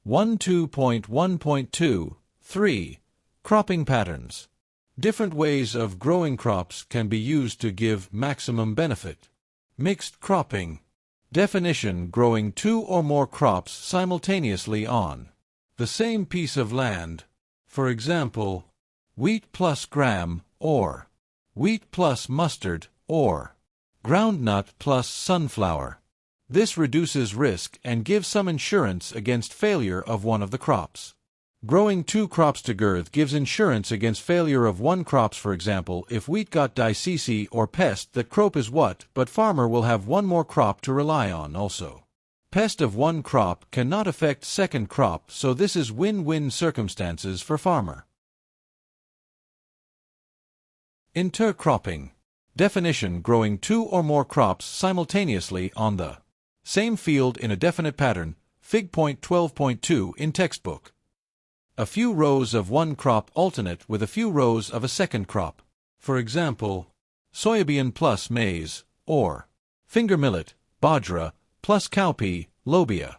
12.1.2 3. Cropping patterns. Different ways of growing crops can be used to give maximum benefit. Mixed cropping. Definition: growing two or more crops simultaneously on the same piece of land. For example, wheat plus gram, or wheat plus mustard, or groundnut plus sunflower. This reduces risk and gives some insurance against failure of one of the crops. Growing two crops together gives insurance against failure of one crops. For example, if wheat got disease or pest, that crop is what, but farmer will have one more crop to rely on also. Pest of one crop cannot affect second crop, so this is win-win circumstances for farmer. Intercropping. Definition: growing two or more crops simultaneously on the same field in a definite pattern. Fig. 12.2 in textbook. A few rows of one crop alternate with a few rows of a second crop. For example, soybean plus maize, or finger millet, bajra, plus cowpea, lobia.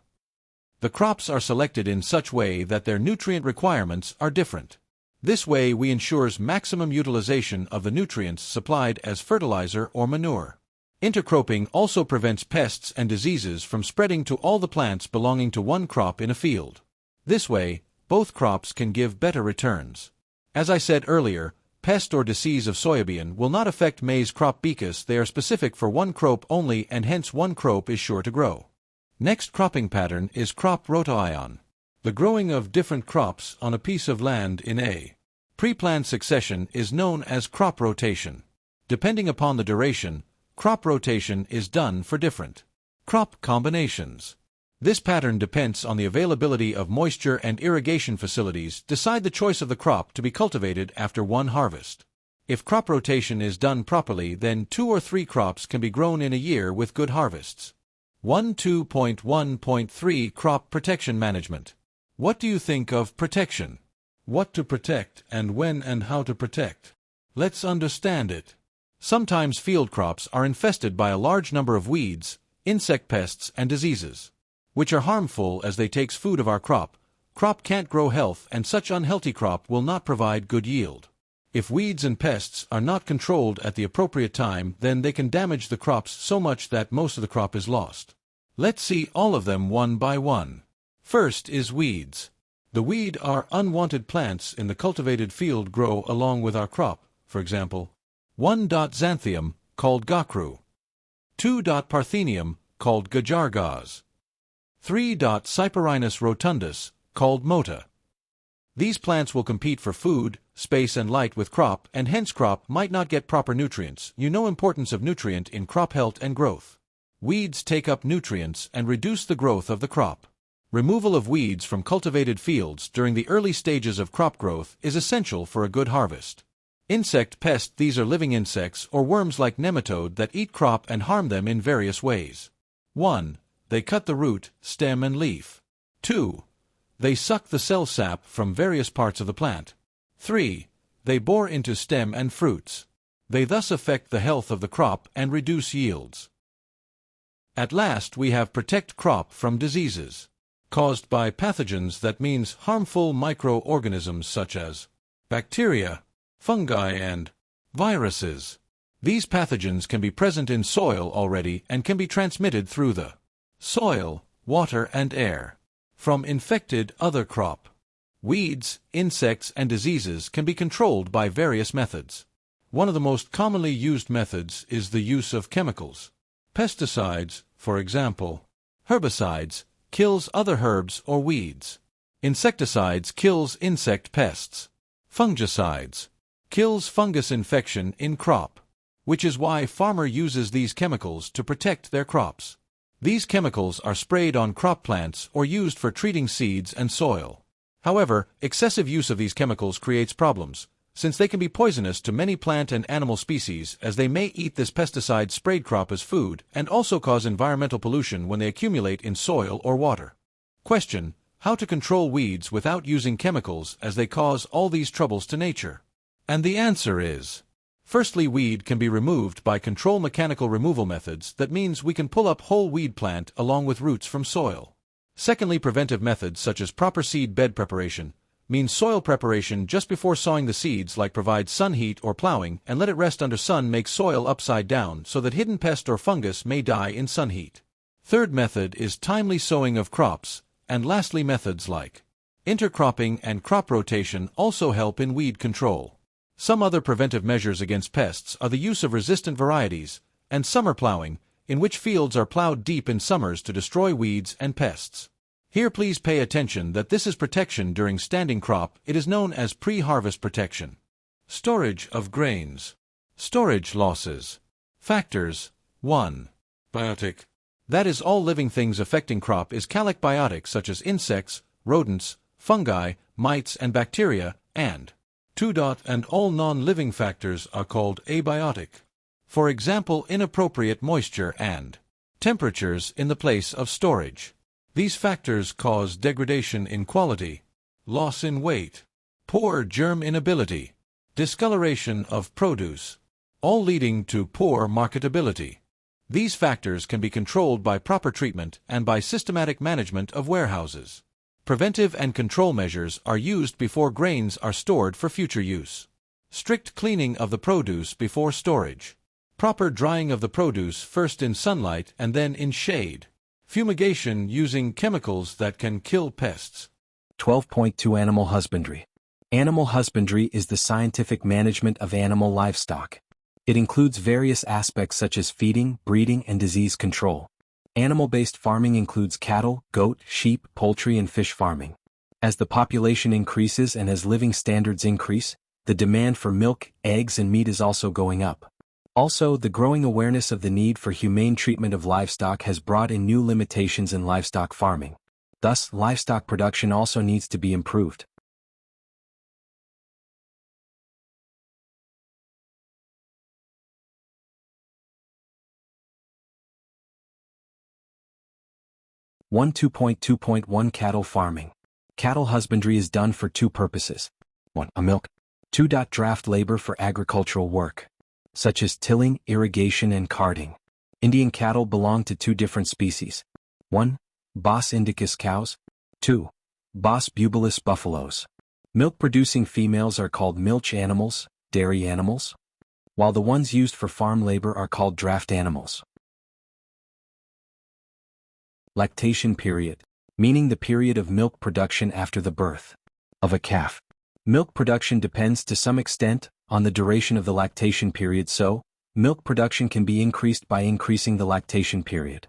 The crops are selected in such way that their nutrient requirements are different. This way we ensures maximum utilization of the nutrients supplied as fertilizer or manure. Intercropping also prevents pests and diseases from spreading to all the plants belonging to one crop in a field. This way, both crops can give better returns. As I said earlier, pest or disease of soybean will not affect maize crop because they are specific for one crop only, and hence one crop is sure to grow. Next cropping pattern is crop rotation. The growing of different crops on a piece of land in a pre-planned succession is known as crop rotation. Depending upon the duration, crop rotation is done for different crop combinations. This pattern depends on the availability of moisture, and irrigation facilities decide the choice of the crop to be cultivated after one harvest. If crop rotation is done properly, then 2 or 3 crops can be grown in a year with good harvests. 12.1.3 Crop protection management. What do you think of protection? What to protect and when and how to protect? Let's understand it. Sometimes field crops are infested by a large number of weeds, insect pests and diseases, which are harmful as they takes food of our crop. Crop can't grow health, and such unhealthy crop will not provide good yield. If weeds and pests are not controlled at the appropriate time, then they can damage the crops so much that most of the crop is lost. Let's see all of them one by one. First is weeds. The weed are unwanted plants in the cultivated field grow along with our crop. For example, 1. Xanthium, called gakru. 2. Parthenium, called gajargaz. 3. Cyperinus rotundus, called mota. These plants will compete for food, space and light with crop, and hence crop might not get proper nutrients. You know importance of nutrient in crop health and growth. Weeds take up nutrients and reduce the growth of the crop. Removal of weeds from cultivated fields during the early stages of crop growth is essential for a good harvest. Insect pest. These are living insects or worms like nematode that eat crop and harm them in various ways. 1. They cut the root, stem and leaf. 2. They suck the cell sap from various parts of the plant. 3. They bore into stem and fruits. They thus affect the health of the crop and reduce yields. At last we have protect crop from diseases caused by pathogens, that means harmful microorganisms such as bacteria, fungi and viruses. These pathogens can be present in soil already and can be transmitted through the soil, water and air from infected other crop. Weeds, insects and diseases can be controlled by various methods. One of the most commonly used methods is the use of chemicals. Pesticides, for example, herbicides, kills other herbs or weeds. Insecticides kills insect pests. Fungicides kills fungus infection in crop, which is why farmer uses these chemicals to protect their crops. These chemicals are sprayed on crop plants or used for treating seeds and soil. However, excessive use of these chemicals creates problems, since they can be poisonous to many plant and animal species, as they may eat this pesticide-sprayed crop as food and also cause environmental pollution when they accumulate in soil or water. Question: how to control weeds without using chemicals, as they cause all these troubles to nature? And the answer is: firstly, weed can be removed by control mechanical removal methods. That means we can pull up whole weed plant along with roots from soil. Secondly, preventive methods such as proper seed bed preparation means soil preparation just before sowing the seeds, like provide sun heat or plowing and let it rest under sun, makes soil upside down so that hidden pest or fungus may die in sun heat. Third method is timely sowing of crops, and lastly methods like intercropping and crop rotation also help in weed control. Some other preventive measures against pests are the use of resistant varieties and summer plowing, in which fields are plowed deep in summers to destroy weeds and pests. Here please pay attention that this is protection during standing crop. It is known as pre-harvest protection. Storage of grains. Storage losses. Factors. 1. Biotic. That is, all living things affecting crop is biotic, such as insects, rodents, fungi, mites and bacteria, and 2. And all non-living factors are called abiotic. For example, inappropriate moisture and temperatures in the place of storage. These factors cause degradation in quality, loss in weight, poor germ inability, discoloration of produce, all leading to poor marketability. These factors can be controlled by proper treatment and by systematic management of warehouses. Preventive and control measures are used before grains are stored for future use. Strict cleaning of the produce before storage. Proper drying of the produce, first in sunlight and then in shade. Fumigation using chemicals that can kill pests. 12.2 Animal husbandry. Animal husbandry is the scientific management of animal livestock. It includes various aspects such as feeding, breeding, and disease control. Animal-based farming includes cattle, goat, sheep, poultry, and fish farming. As the population increases and as living standards increase, the demand for milk, eggs, and meat is also going up. Also, the growing awareness of the need for humane treatment of livestock has brought in new limitations in livestock farming. Thus, livestock production also needs to be improved. One 2.2.1 Cattle farming. Cattle husbandry is done for two purposes. 1. A milk. 2. Draft labor for agricultural work, such as tilling, irrigation, and carting. Indian cattle belong to two different species. 1. Bos indicus cows. 2. Bos bubalis buffaloes. Milk-producing females are called milch animals, dairy animals, while the ones used for farm labor are called draft animals. Lactation period, meaning the period of milk production after the birth of a calf. Milk production depends to some extent on the duration of the lactation period, so milk production can be increased by increasing the lactation period.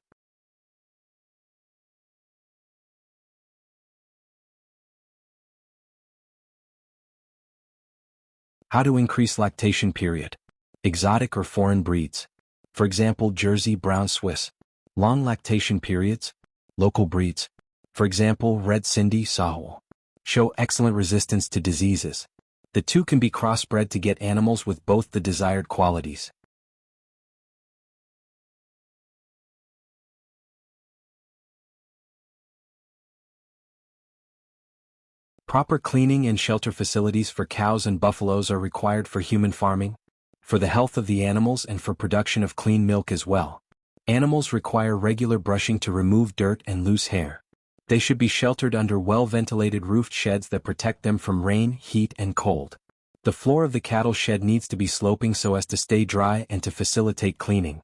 How to increase lactation period. Exotic or foreign breeds. For example, Jersey, Brown Swiss. Long lactation periods. Local breeds. For example, Red Sindhi, Sahoul. Show excellent resistance to diseases. The two can be crossbred to get animals with both the desired qualities. Proper cleaning and shelter facilities for cows and buffaloes are required for human farming, for the health of the animals, and for production of clean milk as well. Animals require regular brushing to remove dirt and loose hair. They should be sheltered under well-ventilated roofed sheds that protect them from rain, heat, and cold. The floor of the cattle shed needs to be sloping so as to stay dry and to facilitate cleaning.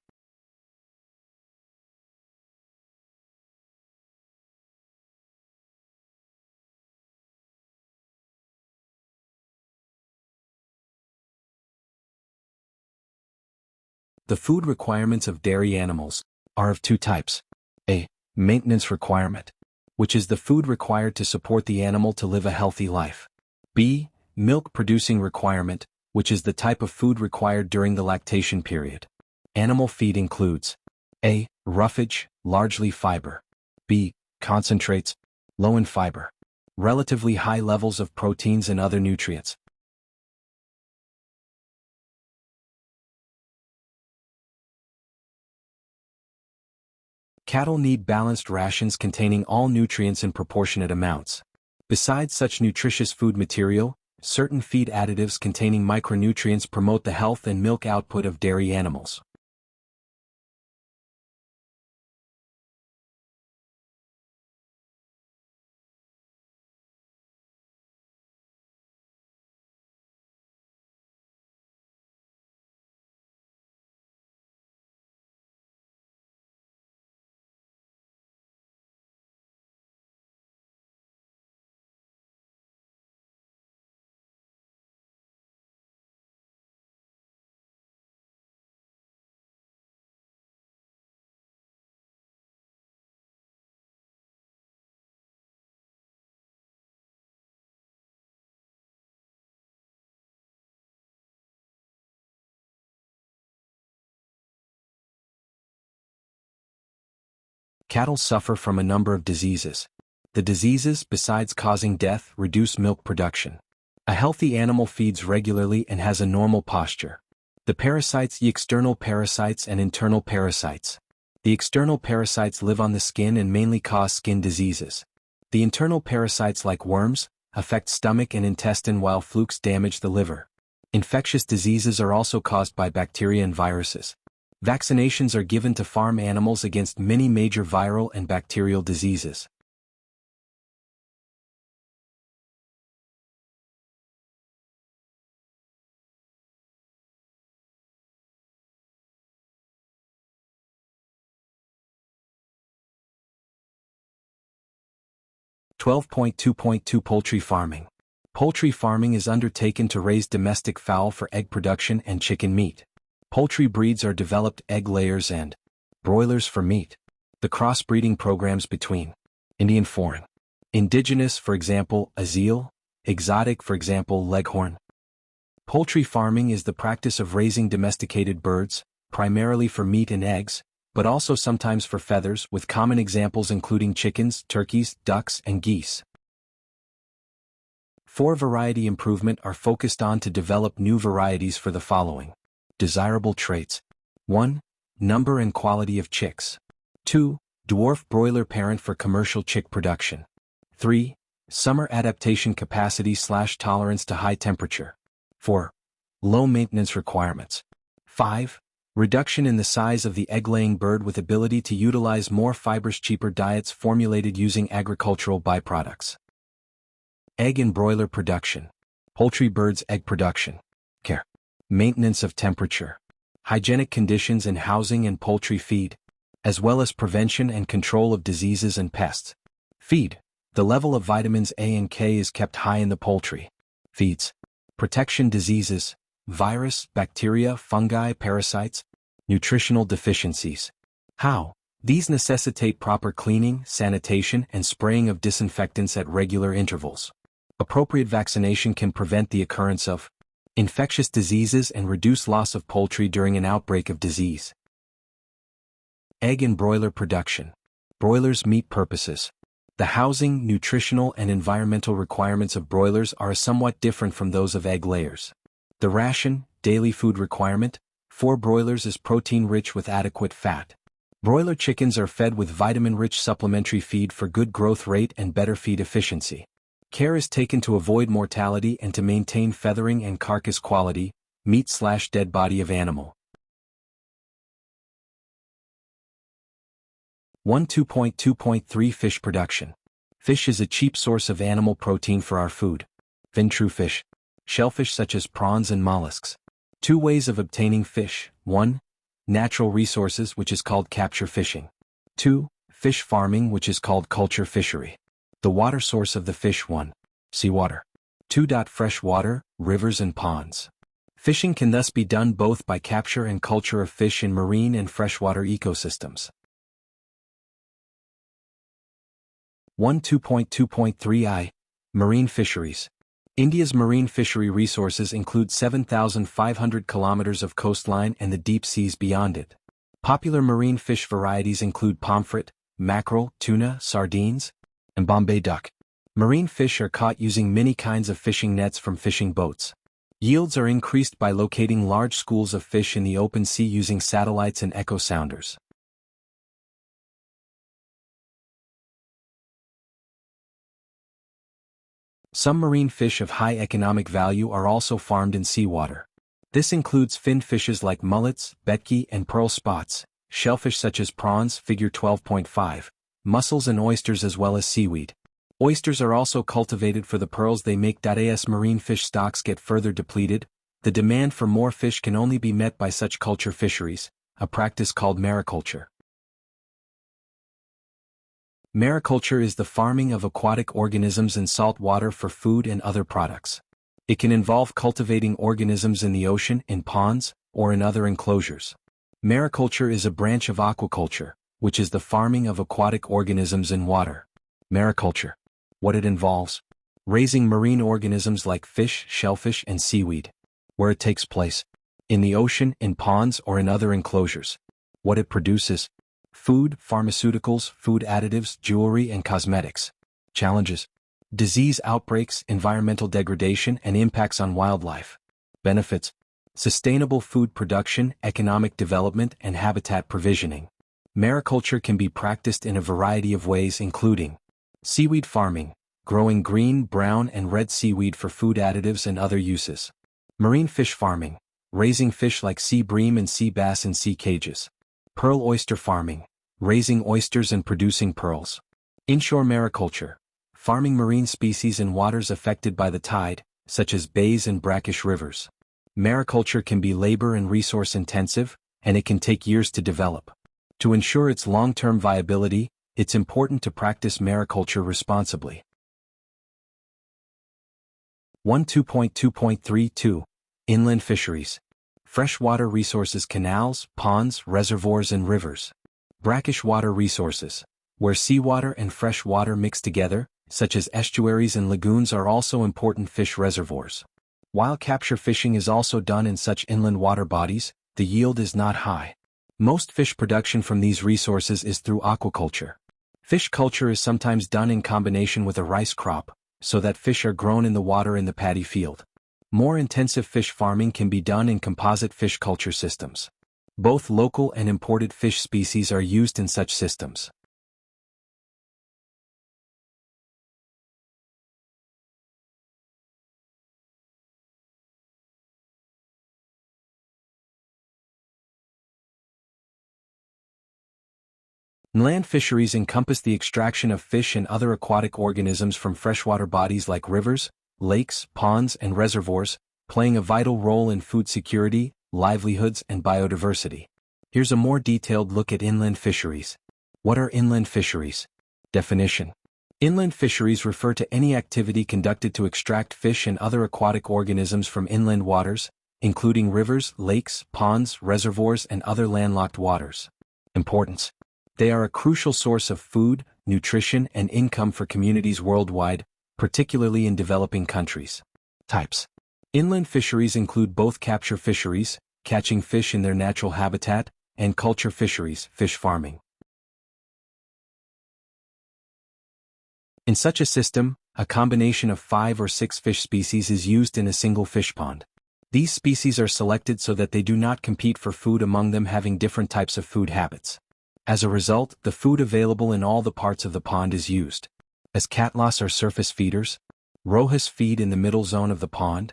The food requirements of dairy animals are of two types. A. Maintenance requirement, which is the food required to support the animal to live a healthy life. B. Milk-producing requirement, which is the type of food required during the lactation period. Animal feed includes A. Roughage, largely fiber. B. Concentrates, low in fiber. Relatively high levels of proteins and other nutrients. Cattle need balanced rations containing all nutrients in proportionate amounts. Besides such nutritious food material, certain feed additives containing micronutrients promote the health and milk output of dairy animals. Cattle suffer from a number of diseases. The diseases, besides causing death, reduce milk production. A healthy animal feeds regularly and has a normal posture. The parasites, the external parasites and internal parasites. The external parasites live on the skin and mainly cause skin diseases. The internal parasites, like worms, affect stomach and intestine, while flukes damage the liver. Infectious diseases are also caused by bacteria and viruses. Vaccinations are given to farm animals against many major viral and bacterial diseases. (12.2.2) Poultry farming. Poultry farming is undertaken to raise domestic fowl for egg production and chicken meat. Poultry breeds are developed egg layers and broilers for meat. The crossbreeding programs between Indian foreign, indigenous, for example, Azil, exotic, for example, Leghorn. Poultry farming is the practice of raising domesticated birds, primarily for meat and eggs, but also sometimes for feathers, with common examples including chickens, turkeys, ducks, and geese. 4. Variety improvement are focused on to develop new varieties for the following desirable traits. 1. Number and quality of chicks. 2. Dwarf broiler parent for commercial chick production. 3. Summer adaptation capacity/tolerance to high temperature. 4. Low maintenance requirements. 5. Reduction in the size of the egg-laying bird with ability to utilize more fibers. Cheaper diets formulated using agricultural byproducts. Egg and broiler production. Poultry birds' egg production. Care. Maintenance of temperature. Hygienic conditions in housing and poultry feed, as well as prevention and control of diseases and pests. Feed. The level of vitamins A and K is kept high in the poultry feeds. Protection diseases, virus, bacteria, fungi, parasites, nutritional deficiencies. How? These necessitate proper cleaning, sanitation, and spraying of disinfectants at regular intervals. Appropriate vaccination can prevent the occurrence of infectious diseases and reduce loss of poultry during an outbreak of disease. Egg and broiler production. Broilers' meat purposes. The housing, nutritional, and environmental requirements of broilers are somewhat different from those of egg layers. The ration, daily food requirement, for broilers is protein-rich with adequate fat. Broiler chickens are fed with vitamin-rich supplementary feed for good growth rate and better feed efficiency. Care is taken to avoid mortality and to maintain feathering and carcass quality, meat/dead body of animal. 12.2.3 Fish production. Fish is a cheap source of animal protein for our food. Fin-true fish. Shellfish such as prawns and mollusks. 2 ways of obtaining fish. 1. Natural resources, which is called capture fishing. 2. Fish farming, which is called culture fishery. The water source of the fish. 1. Seawater. 2. Fresh water, rivers and ponds. Fishing can thus be done both by capture and culture of fish in marine and freshwater ecosystems. 12.2.3 Marine fisheries. India's marine fishery resources include 7,500 kilometers of coastline and the deep seas beyond it. Popular marine fish varieties include pomfret, mackerel, tuna, sardines, and Bombay duck. Marine fish are caught using many kinds of fishing nets from fishing boats. Yields are increased by locating large schools of fish in the open sea using satellites and echo sounders. Some marine fish of high economic value are also farmed in seawater. This includes fin fishes like mullets, betke, and pearl spots, shellfish such as prawns, figure 12.5, mussels and oysters, as well as seaweed. Oysters are also cultivated for the pearls they make. As marine fish stocks get further depleted, the demand for more fish can only be met by such culture fisheries, a practice called mariculture. Mariculture is the farming of aquatic organisms in salt water for food and other products. It can involve cultivating organisms in the ocean, in ponds, or in other enclosures. Mariculture is a branch of aquaculture, which is the farming of aquatic organisms in water. Mariculture. What it involves? Raising marine organisms like fish, shellfish, and seaweed. Where it takes place? In the ocean, in ponds, or in other enclosures. What it produces? Food, pharmaceuticals, food additives, jewelry, and cosmetics. Challenges: disease outbreaks, environmental degradation, and impacts on wildlife. Benefits: sustainable food production, economic development, and habitat provisioning. Mariculture can be practiced in a variety of ways, including seaweed farming, growing green, brown, and red seaweed for food additives and other uses. Marine fish farming, raising fish like sea bream and sea bass in sea cages. Pearl oyster farming, raising oysters and producing pearls. Inshore mariculture, farming marine species in waters affected by the tide, such as bays and brackish rivers. Mariculture can be labor and resource intensive, and it can take years to develop. To ensure its long-term viability, it's important to practice mariculture responsibly. 12.2.32 Inland fisheries. Freshwater resources: canals, ponds, reservoirs, and rivers. Brackish water resources, where seawater and fresh water mix together, such as estuaries and lagoons, are also important fish reservoirs. While capture fishing is also done in such inland water bodies, the yield is not high. Most fish production from these resources is through aquaculture. Fish culture is sometimes done in combination with a rice crop, so that fish are grown in the water in the paddy field. More intensive fish farming can be done in composite fish culture systems. Both local and imported fish species are used in such systems. Inland fisheries encompass the extraction of fish and other aquatic organisms from freshwater bodies like rivers, lakes, ponds, and reservoirs, playing a vital role in food security, livelihoods, and biodiversity. Here's a more detailed look at inland fisheries. What are inland fisheries? Definition: inland fisheries refer to any activity conducted to extract fish and other aquatic organisms from inland waters, including rivers, lakes, ponds, reservoirs, and other landlocked waters. Importance: they are a crucial source of food, nutrition, and income for communities worldwide, particularly in developing countries. Types: inland fisheries include both capture fisheries, catching fish in their natural habitat, and culture fisheries, fish farming. In such a system, a combination of 5 or 6 fish species is used in a single fish pond. These species are selected so that they do not compete for food among them, having different types of food habits. As a result, the food available in all the parts of the pond is used. As catloss are surface feeders, rohus feed in the middle zone of the pond,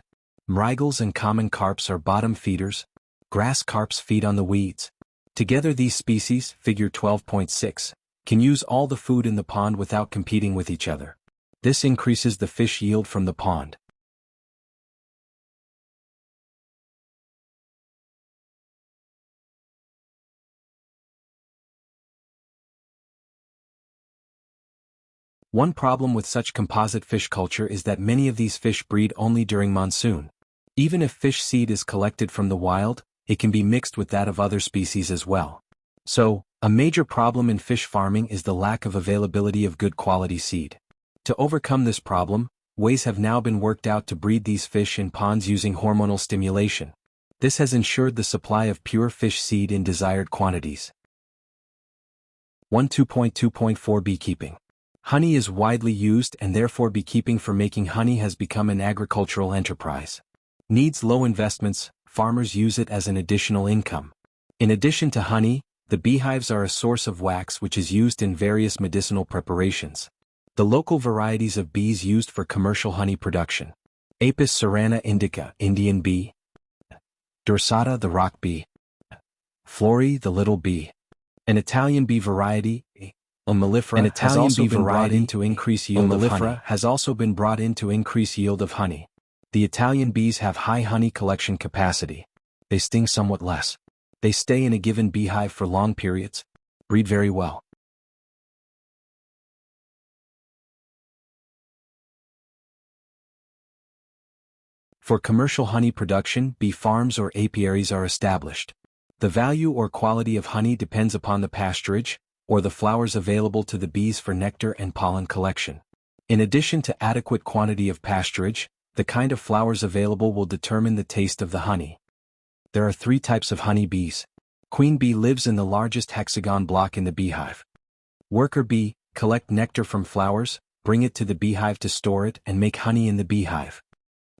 mrigals and common carps are bottom feeders, grass carps feed on the weeds. Together these species, figure 12.6, can use all the food in the pond without competing with each other. This increases the fish yield from the pond. One problem with such composite fish culture is that many of these fish breed only during monsoon. Even if fish seed is collected from the wild, it can be mixed with that of other species as well. So, a major problem in fish farming is the lack of availability of good quality seed. To overcome this problem, ways have now been worked out to breed these fish in ponds using hormonal stimulation. This has ensured the supply of pure fish seed in desired quantities. 12.2.4 Beekeeping. Honey is widely used, and therefore beekeeping for making honey has become an agricultural enterprise. Needs low investments, farmers use it as an additional income. In addition to honey, the beehives are a source of wax which is used in various medicinal preparations. The local varieties of bees used for commercial honey production: Apis cerana indica, Indian bee; dorsata, the rock bee; Flori, the little bee. An Italian bee variety, mellifera, has also been brought in to increase yield of honey. Has also been brought in to increase yield of honey. The Italian bees have high honey collection capacity. They sting somewhat less. They stay in a given beehive for long periods, breed very well. For commercial honey production, bee farms or apiaries are established. The value or quality of honey depends upon the pasturage, or the flowers available to the bees for nectar and pollen collection. In addition to adequate quantity of pasturage, the kind of flowers available will determine the taste of the honey. There are 3 types of honey bees. Queen bee lives in the largest hexagon block in the beehive. Worker bee, collect nectar from flowers, bring it to the beehive to store it and make honey in the beehive.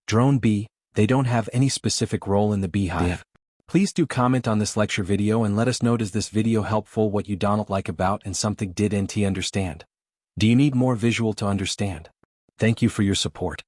Drone bee, they don't have any specific role in the beehive. Please do comment on this lecture video and let us know, does this video helpful, what you don't like about and something did NT understand. Do you need more visual to understand? Thank you for your support.